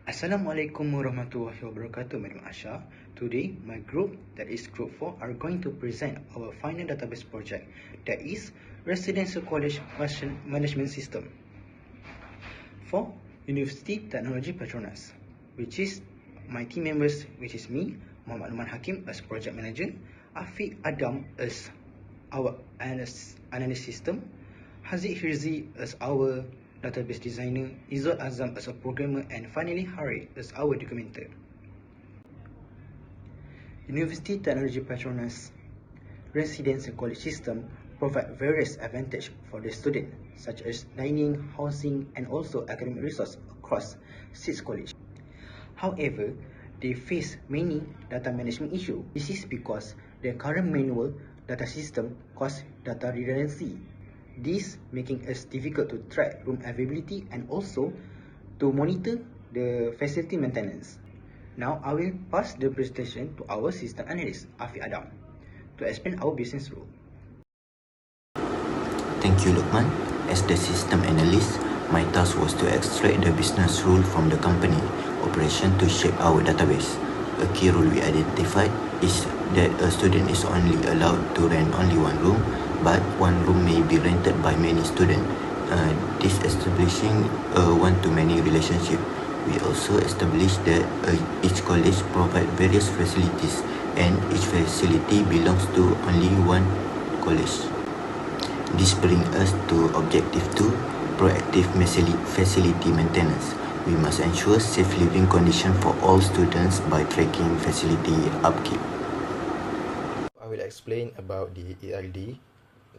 Assalamualaikum warahmatullahi wabarakatuh, Madam Asha. Today, my group, that is Group 4, are going to present our final database project, that is Residential College Management System for University Technology Petronas, which is my team members, which is me, Muhammad Luman Hakim as project manager, Afiq Adam as our analyst system, Haziq Hirzi as our database designer, Izzat Azam as a programmer, and finally Hari as our documenter. University Technology Petronas residential college system provide various advantages for the student, such as dining, housing, and also academic resource across 6 colleges. However, they face many data management issues. This is because the current manual data system cause data redundancy. This making it difficult to track room availability and also to monitor the facility maintenance. Now I will pass the presentation to our system analyst, Afiq Adam, to explain our business rule. Thank you, Lukman. As the system analyst, my task was to extract the business rule from the company operation to shape our database. A key rule we identified is that a student is only allowed to rent only one room, but one room may be rented by many students. This establishing a one-to-many relationship. We also established that each college provide various facilities and each facility belongs to only one college. This brings us to objective 2, proactive facility maintenance. We must ensure safe living conditions for all students by tracking facility upkeep. I will explain about the ERD.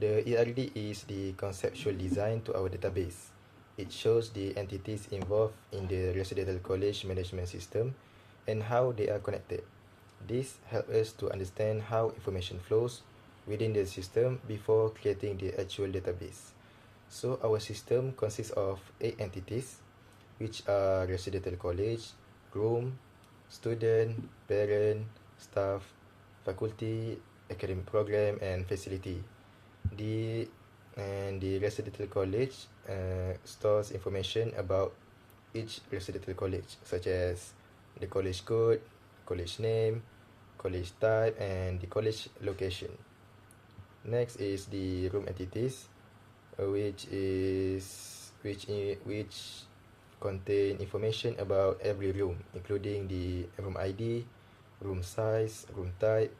The ERD is the conceptual design to our database. It shows the entities involved in the residential college management system and how they are connected. This helps us to understand how information flows within the system before creating the actual database. So our system consists of 8 entities, which are residential college, room, student, parent, staff, faculty, academic program, and facility. The residential college stores information about each residential college, such as the college code, college name, college type, and the college location. Next is the room entities, which contain information about every room, including the room ID, room size, room type,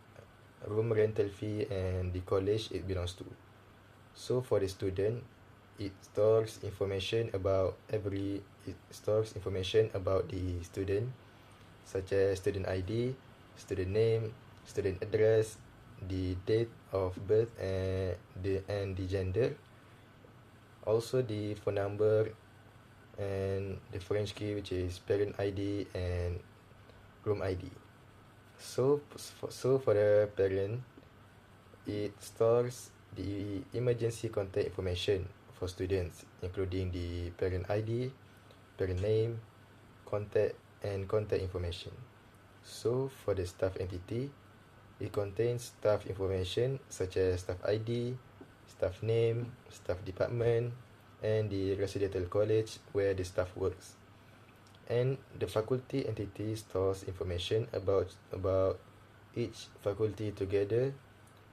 room rental fee, and the college it belongs to. So for the student, it stores information about the student, such as student ID, student name, student address, the date of birth, and the gender. Also the phone number and the French key, which is parent ID and room ID. So for the parent, it stores the emergency contact information for students, including the parent ID, parent name, contact information. So for the staff entity, it contains staff information such as staff ID, staff name, staff department, and the residential college where the staff works. And the faculty entity stores information about each faculty together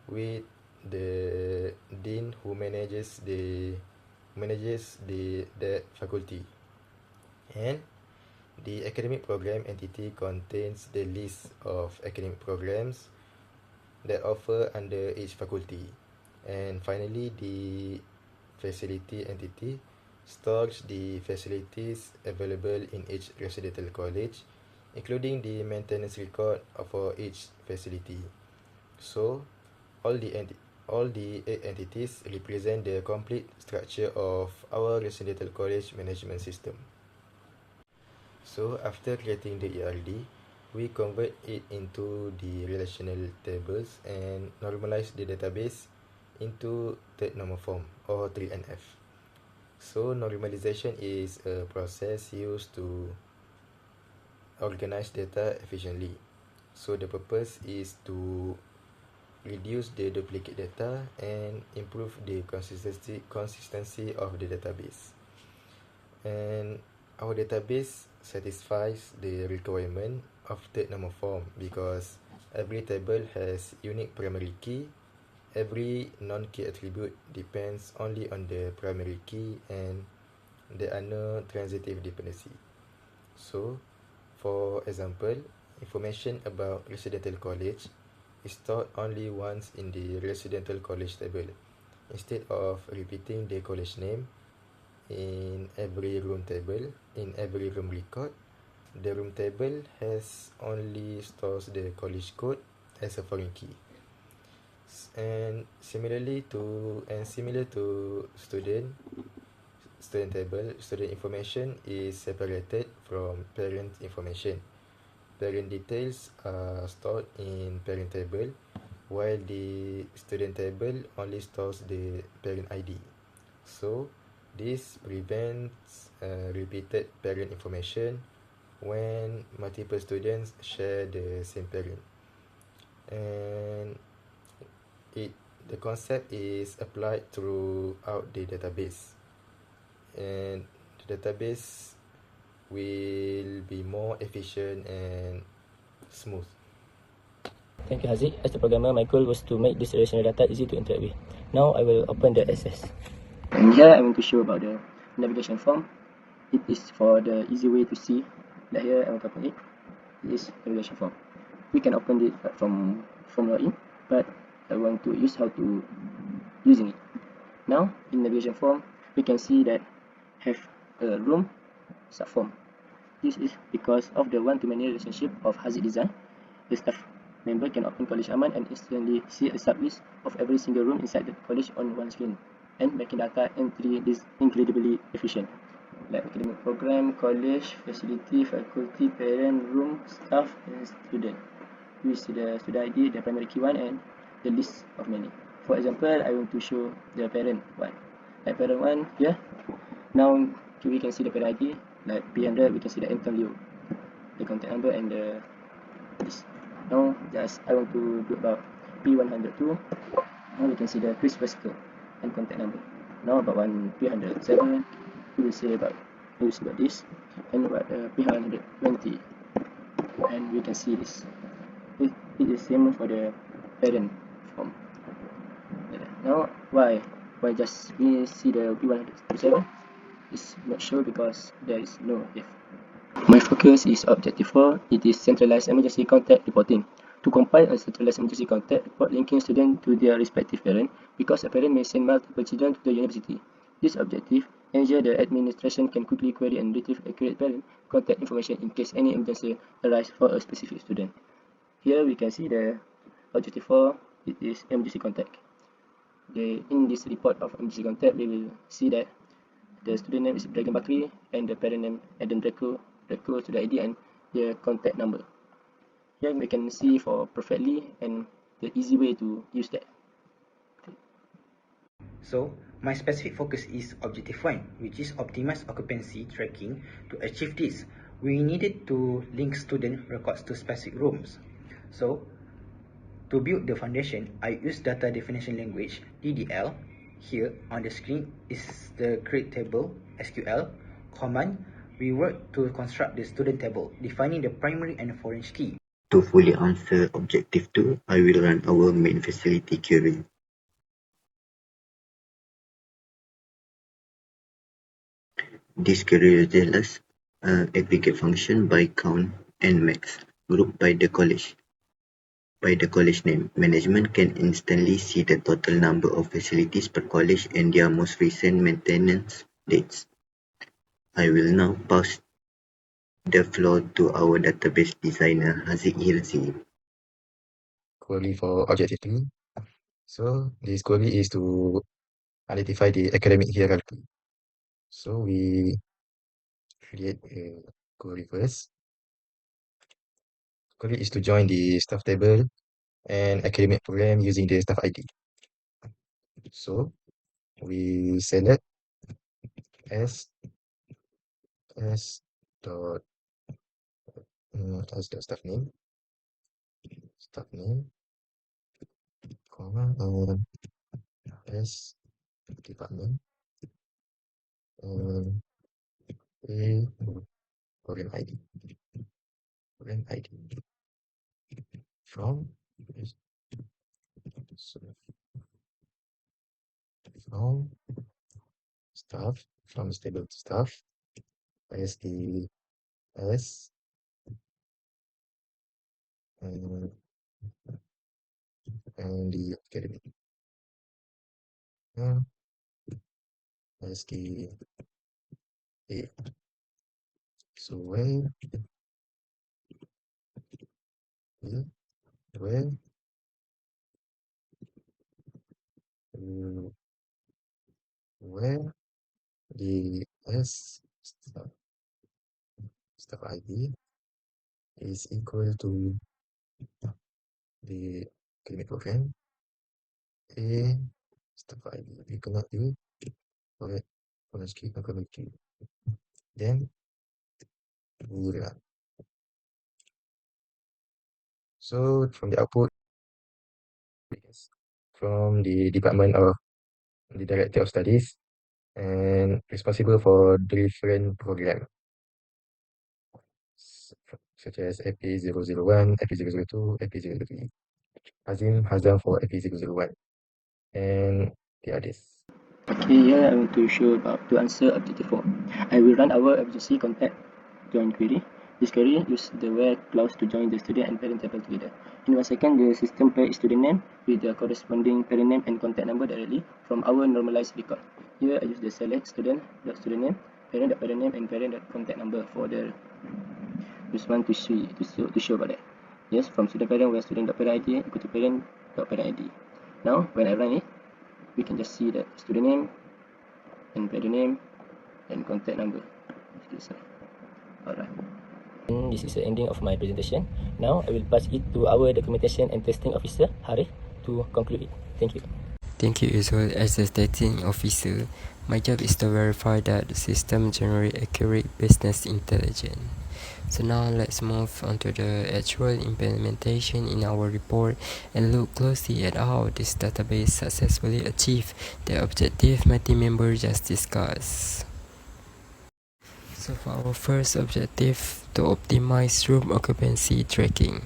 with the dean who manages that faculty. And the academic program entity contains the list of academic programs that offer under each faculty. And finally, the facility entity stores the facilities available in each residential college, including the maintenance record for each facility. So all the 8 entities represent the complete structure of our residential college management system. So after creating the ERD, we convert it into the relational tables and normalize the database into third normal form or 3NF. So normalization is a process used to organize data efficiently. So the purpose is to reduce the duplicate data and improve the consistency of the database. And Our database satisfies the requirement of third normal form because every table has unique primary key. Every non-key attribute depends only on the primary key and there are no transitive dependency. So, for example, information about residential college is stored only once in the residential college table. Instead of repeating the college name in every room table, in every room record, the room table has only stores the college code as a foreign key. Similar to student table, student information is separated from parent information. Parent details are stored in parent table, while the student table only stores the parent ID. So, this prevents repeated parent information when multiple students share the same parent. And it the concept is applied throughout the database. And the database will be more efficient and smooth. Thank you, Haziq. As a programmer, my goal was to make this relational data easy to interact with. Now I will open the access. And here I'm going to show about the navigation form. It is for the easy way to see. Like here, I'm going to open it. It is navigation form. We can open it from login, but I want to use how to using it. Now in navigation form, we can see that have a room subform. This is because of the one-to-many relationship of Haziq Design. The staff member can open College Aman and instantly see a sublist of every single room inside the college on one screen, and making data entry is incredibly efficient. Like academic program, college, facility, faculty, parent, room, staff, and student. We see the student ID, the primary key one, and the list of many. For example, I want to show the parent one. Like parent one here. Now we can see the parent ID. Like P100, we can see the Antonio, the contact number, and the list. Now just I want to do about P102. Now we can see the Chris Wesker and contact number. Now about one P107, we will see about this, and about P120, and we can see this. It is same for the parent form. Now why just we see the P107? It's not sure because there is no if. My focus is Objective 4. It is centralized emergency contact reporting. To compile a centralized emergency contact report linking students to their respective parent, because a parent may send multiple children to the university. This objective ensures the administration can quickly query and retrieve accurate parent contact information in case any emergency arises for a specific student. Here we can see the Objective 4. It is emergency contact. In this report of emergency contact, we will see that the student name is Dragon Bakri and the parent name Adam Draco student ID and their contact number. Here we can see for perfectly and the easy way to use that. So, my specific focus is Objective 1, which is optimized occupancy tracking. To achieve this, we needed to link student records to specific rooms. So, to build the foundation, I used data definition language DDL. Here on the screen is the create table SQL command. We work to construct the student table, defining the primary and foreign key. To fully answer Objective 2, I will run our main facility query. This query uses aggregate function by count and max, grouped by the college name. Management can instantly see the total number of facilities per college and their most recent maintenance dates. I will now pass the floor to our database designer, Haziq Hirzi. Query for Objective 3. So, this query is to identify the academic hierarchy. So, we create a query first. Query is to join the staff table and academic program using the staff ID. So, we select s dot as the staff name, comma, s department, and A program ID. Program ID from so from staff from stable to staff ISD S and the academy. ISD A. So where where where the S staff ID is equal to the academic program A staff ID equal to correct honestly correctly. Then we run. So from the output from the Department of the Director of Studies and responsible for different programs such as AP001, AP002, AP003. Azim Hazam for AP001 and the others. Okay, here I want to show about to answer objective 4. I will run our emergency contact join query. This query use the where clause to join the student and parent table together. In 1 second, the system pairs student name with the corresponding parent name and contact number directly from our normalized record. Here I use the select student name, parent name, and parent contact number for the response to show about that. Yes, from student parent where student parent ID equal to parent ID. Now when I run it, we can just see that student name and parent name and contact number. Alright. This is the ending of my presentation. Now I will pass it to our documentation and testing officer, Harith, to conclude it. Thank you. Thank you, Izul. As the testing officer, my job is to verify that the system generates accurate business intelligence. So now let's move on to the actual implementation in our report and look closely at how this database successfully achieved the objective my team member just discussed. So for our first objective, to optimize room occupancy tracking.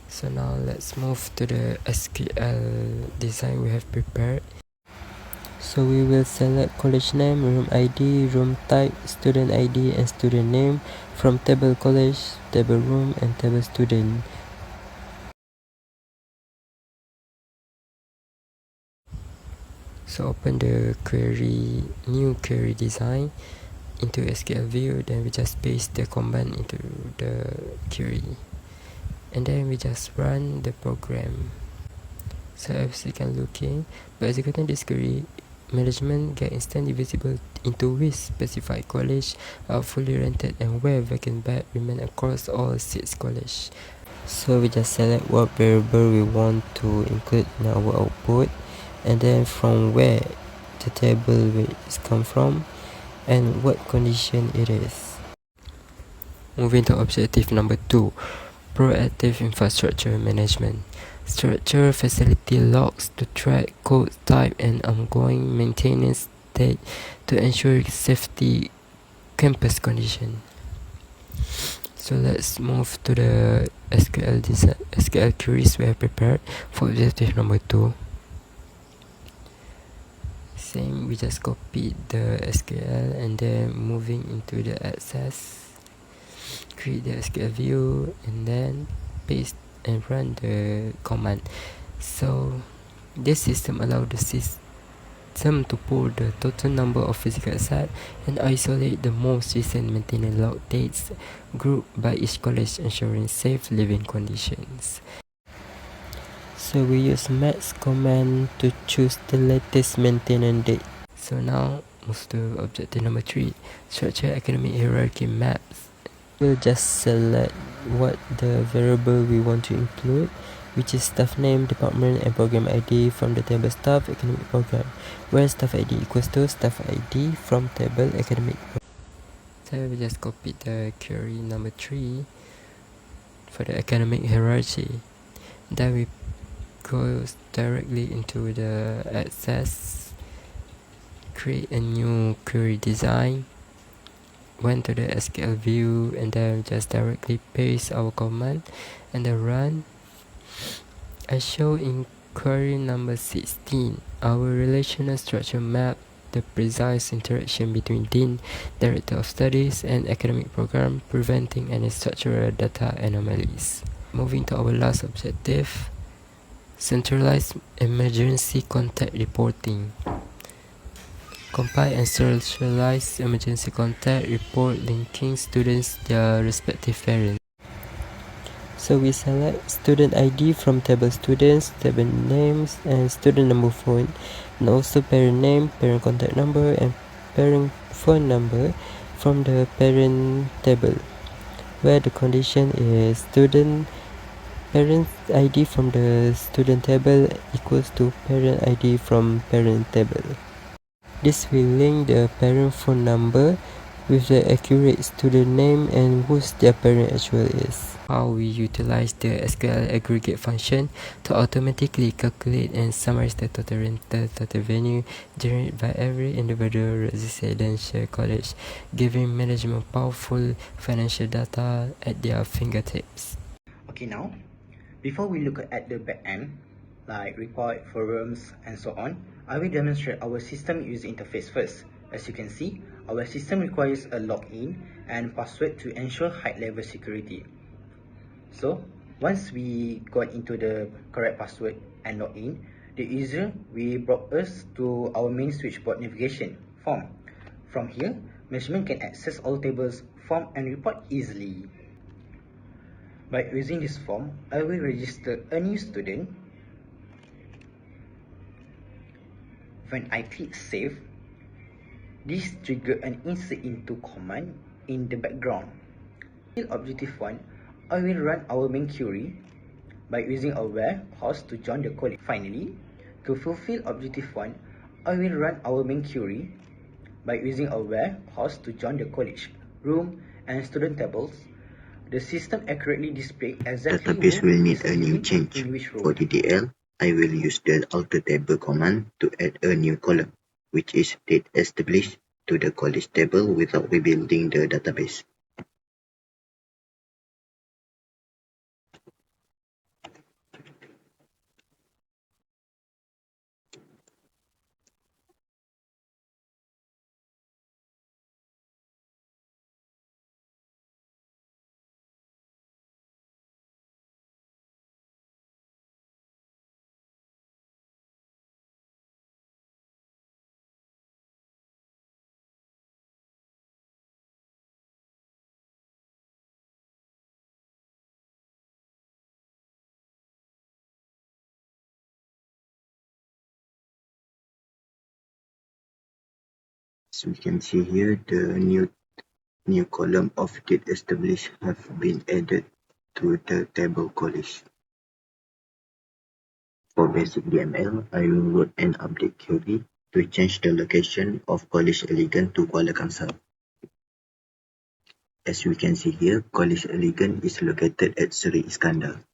So now let's move to the SQL design we have prepared. So we will select college name, room ID, room type, student ID and student name from table college, table room and table student. So open the query, new query design into SQL view, then we just paste the command into the query and then we just run the program. So as you can looking, by executing this query, management get instantly visible into which specified college are fully rented and where vacant bed remain across all 6 colleges. So we just select what variable we want to include in our output and then from where the table is come from and what condition it is. Moving to objective number 2, proactive infrastructure management. Structure facility logs to track code type and ongoing maintenance state to ensure safety campus condition. So let's move to the SQL queries we have prepared for objective number 2. Same, we just copy the SQL and then moving into the access, create the SQL view and then paste and run the command. So this system allows the system to pull the total number of physical assets and isolate the most recent maintenance log dates grouped by each college, ensuring safe living conditions. So we use max command to choose the latest maintenance date. So now move to objective number 3, structure academic hierarchy maps. We'll just select what the variable we want to include, which is staff name, department and program ID from the table staff academic program, where staff ID equals to staff ID from table academic program. So we just copy the query number 3 for the academic hierarchy. Then we go directly into the access, create a new query design went to the SQL view and then just directly paste our command and then run. I show in query number 16 our relational structure map the precise interaction between Dean, Director of Studies, and academic program, preventing any structural data anomalies. Moving to our last objective, centralized emergency contact reporting. Compile and centralize emergency contact report linking students their respective parents. So we select student ID from table students, table names, and student number phone, and also parent name, parent contact number, and parent phone number from the parent table, where the condition is student parent ID from the student table equals to parent ID from parent table. This will link the parent phone number with the accurate student name and whose their parent actually is. How we utilize the SQL aggregate function to automatically calculate and summarize the total rental, total revenue generated by every individual residential college, giving management powerful financial data at their fingertips. Okay, now, before we look at the back end, like report, forums, and so on, I will demonstrate our system user interface first. As you can see, our system requires a login and password to ensure high-level security. So, once we got into the correct password and login, the user will brought us to our main switchboard navigation form. From here, management can access all tables, form, and report easily. By using this form, I will register a new student. When I click save, this triggers an insert into command in the background. In objective 1, I will run our main query by using a where pause to join the college. Finally, to fulfill objective 1, I will run our main query by using a where pause to join the college, room, and student tables. The system accurately displays exactly Database will need a new student change. in which room. For DDL, I will use the alter table command to add a new column, which is date established, to the college table without rebuilding the database. As we can see here, the new column of date established have been added to the table college. For basic DML, I will write an update query to change the location of College Elegant to Kuala Kangsar. As we can see here, College Elegant is located at Seri Iskandar.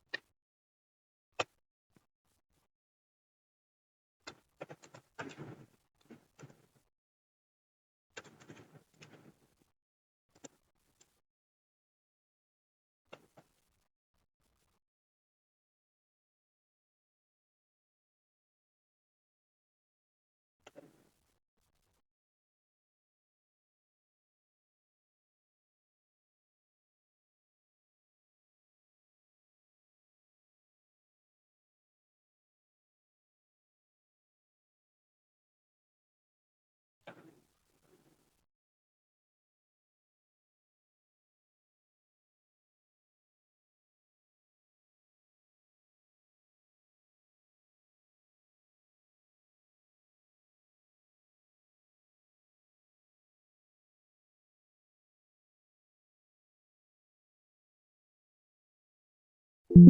Now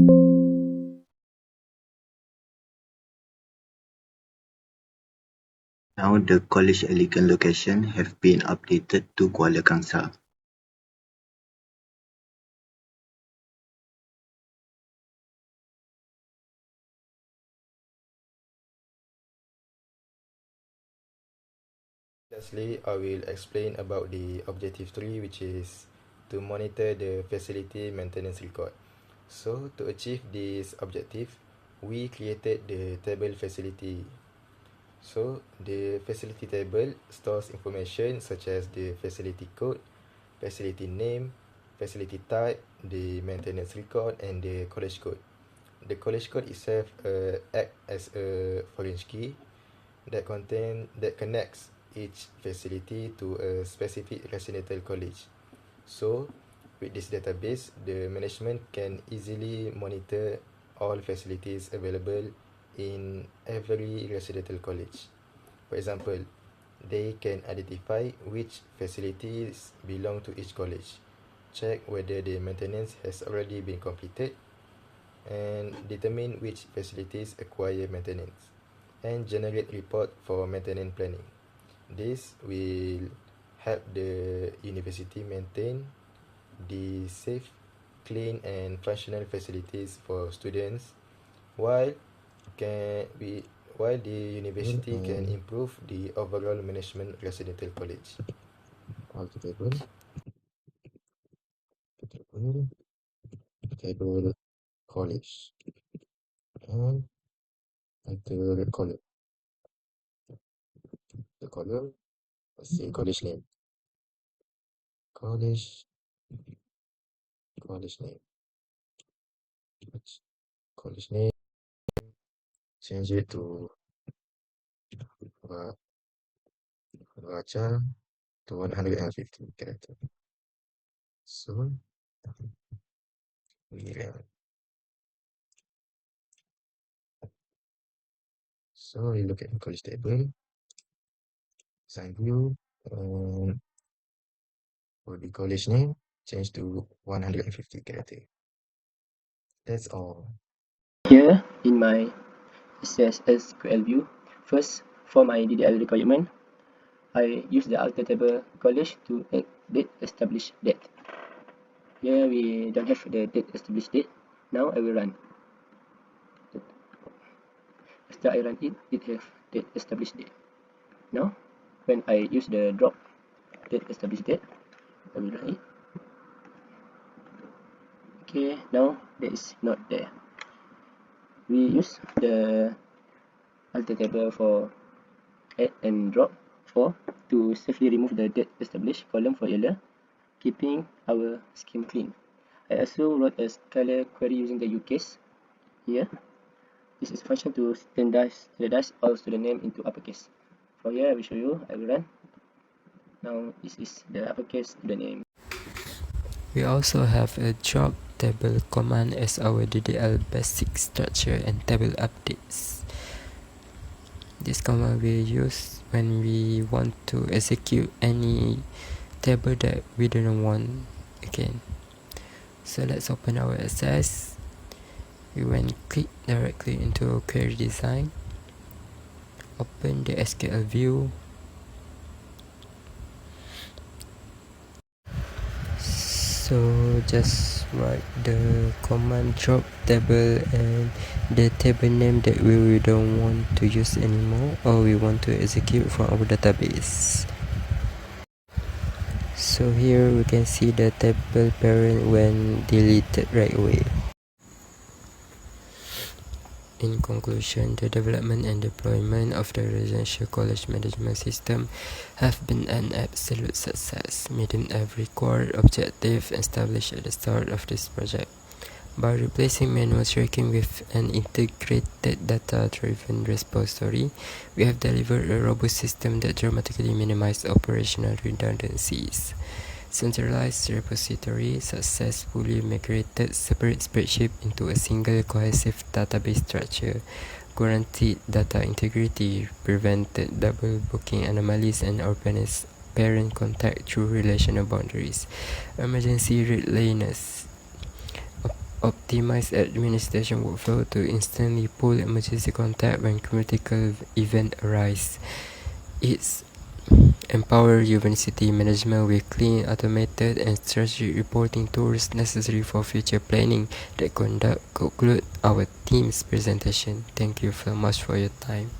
the College Elegant location have been updated to Kuala Kangsar. The Lastly, I will explain about the objective 3, which is to monitor the facility maintenance record. So to achieve this objective, we created the table facility. So the facility table stores information such as the facility code, facility name, facility type, the maintenance record, and the college code. The college code itself acts as a foreign key that connects each facility to a specific residential college. So with this database, the management can easily monitor all facilities available in every residential college. For example, they can identify which facilities belong to each college, check whether the maintenance has already been completed, and determine which facilities require maintenance, and generate report for maintenance planning. This will help the university maintain the safe, clean, and functional facilities for students, while the university can improve the overall management residential college. Table college, and enter the column. The column, let's see, college name. College name. College name. Change it to Raja to 150 character. So we look at the college table, sign view, and for the college name, change to 150 character. That's all. Here in my SQL view, first for my DDL requirement, I use the alter table college to add date established date. Here we don't have the date established date. Now I will run. After I run it, it have date established date. Now when I use the drop date established date, I will run it. Okay, now that is not there. We use the alter table for add and drop for to safely remove the date established column for error, keeping our scheme clean. I also wrote a scalar query using the UCase here. This is a function to standardize all student name into uppercase. For here, I will show you. I will run. Now this is the uppercase student name. We also have a drop table command as our DDL basic structure and table updates. This command we use when we want to execute any table that we don't want again. So let's open our access. We went click directly into query design. Open the SQL view. So just write the command drop table and the table name that we don't want to use anymore, or we want to execute from our database. So here we can see the table parent when deleted right away. In conclusion, the development and deployment of the residential college management system have been an absolute success, meeting every core objective established at the start of this project. By replacing manual tracking with an integrated data-driven repository, we have delivered a robust system that dramatically minimizes operational redundancies. Centralized repository successfully migrated separate spreadsheets into a single cohesive database structure, guaranteed data integrity, prevented double booking anomalies, and organized parent contact through relational boundaries, emergency readiness, optimized administration workflow to instantly pull emergency contact when critical event arise. It's empower university management with clean, automated, and strategic reporting tools necessary for future planning. That conclude our team's presentation. Thank you very much for your time.